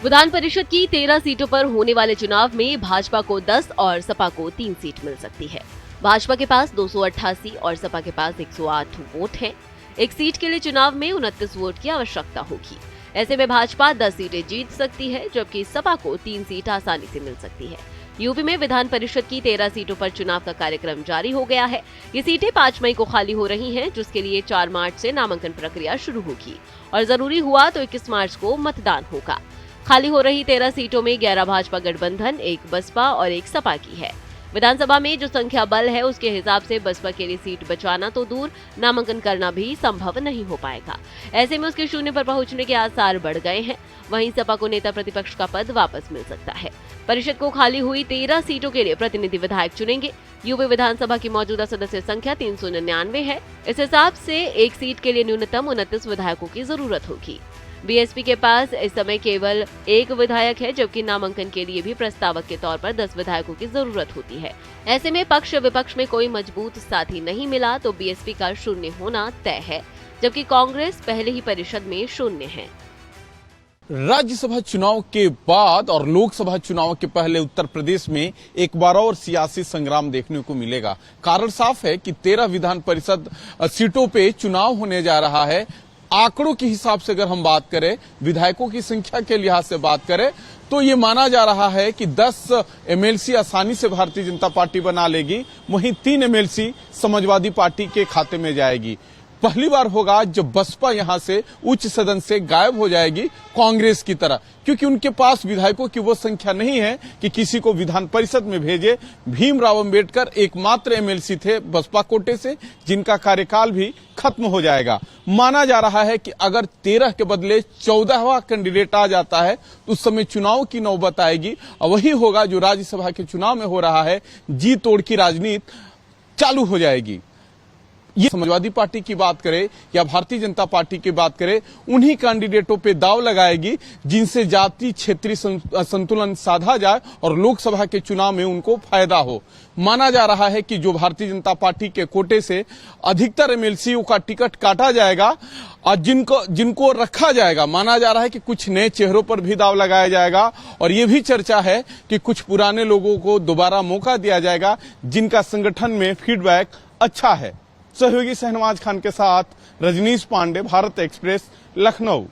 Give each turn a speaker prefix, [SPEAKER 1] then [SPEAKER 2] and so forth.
[SPEAKER 1] विधान परिषद की 13 सीटों पर होने वाले चुनाव में भाजपा को 10 और सपा को 3 सीट मिल सकती है। भाजपा के पास 288 और सपा के पास 108 वोट हैं। एक सीट के लिए चुनाव में 29 वोट की आवश्यकता होगी। ऐसे में भाजपा 10 सीटें जीत सकती है, जबकि सपा को 3 सीट आसानी से मिल सकती है। यूपी में विधान परिषद की 13 सीटों पर चुनाव का कार्यक्रम जारी हो गया है। ये सीटें 5 मई को खाली हो रही हैं, जिसके लिए 4 मार्च से नामांकन प्रक्रिया शुरू होगी और जरूरी हुआ तो 21 मार्च को मतदान होगा। खाली हो रही 13 सीटों में 11 भाजपा गठबंधन, 1 बसपा और 1 सपा की है। विधानसभा में जो संख्या बल है उसके हिसाब से बसपा के लिए सीट बचाना तो दूर, नामांकन करना भी संभव नहीं हो पाएगा। ऐसे में उसके शून्य पर पहुंचने के आसार बढ़ गए हैं। वहीं सपा को नेता प्रतिपक्ष का पद वापस मिल सकता है। परिषद को खाली हुई 13 सीटों के लिए प्रतिनिधि विधायक चुनेंगे। यूपी विधानसभा की मौजूदा सदस्य संख्या 399 है। इस हिसाब से एक सीट के लिए न्यूनतम 29 विधायकों की जरूरत होगी। बीएसपी के पास इस समय केवल 1 विधायक है, जबकि नामांकन के लिए भी प्रस्तावक के तौर पर 10 विधायकों की जरूरत होती है। ऐसे में पक्ष विपक्ष में कोई मजबूत साथी नहीं मिला तो बीएसपी का शून्य होना तय है, जबकि कांग्रेस पहले ही परिषद में शून्य है।
[SPEAKER 2] राज्यसभा चुनाव के बाद और लोकसभा चुनाव के पहले उत्तर प्रदेश में एक बार और सियासी संग्राम देखने को मिलेगा। कारण साफ है कि 13 विधान परिषद सीटों पे चुनाव होने जा रहा है। आंकड़ों के हिसाब से अगर हम बात करें, विधायकों की संख्या के लिहाज से बात करें, तो ये माना जा रहा है कि 10 एमएलसी आसानी से भारतीय जनता पार्टी बना लेगी। वहीं 3 एमएलसी समाजवादी पार्टी के खाते में जाएगी। पहली बार होगा जब बसपा यहां से उच्च सदन से गायब हो जाएगी कांग्रेस की तरह, क्योंकि उनके पास विधायकों की वो संख्या नहीं है कि किसी को विधान परिषद में भेजे। भीमराव अंबेडकर एकमात्र एमएलसी थे बसपा कोटे से, जिनका कार्यकाल भी खत्म हो जाएगा। माना जा रहा है कि अगर 13 के बदले 14वां कैंडिडेट आ जाता है तो उस समय चुनाव की नौबत आएगी और वही होगा जो राज्यसभा के चुनाव में हो रहा है। जी तोड़ की राजनीति चालू हो जाएगी। ये समाजवादी पार्टी की बात करें या भारतीय जनता पार्टी की बात करें, उन्हीं कैंडिडेटों पे दाव लगाएगी जिनसे जाति क्षेत्रीय संतुलन साधा जाए और लोकसभा के चुनाव में उनको फायदा हो। माना जा रहा है कि जो भारतीय जनता पार्टी के कोटे से अधिकतर एमएलसीओ का टिकट काटा जाएगा और जिनको रखा जाएगा, माना जा रहा है कि कुछ नए चेहरों पर भी दाव लगाया जाएगा और ये भी चर्चा है कि कुछ पुराने लोगों को दोबारा मौका दिया जाएगा जिनका संगठन में फीडबैक अच्छा है। सहयोगी शहनवाज खान के साथ रजनीश पांडे, भारत एक्सप्रेस, लखनऊ।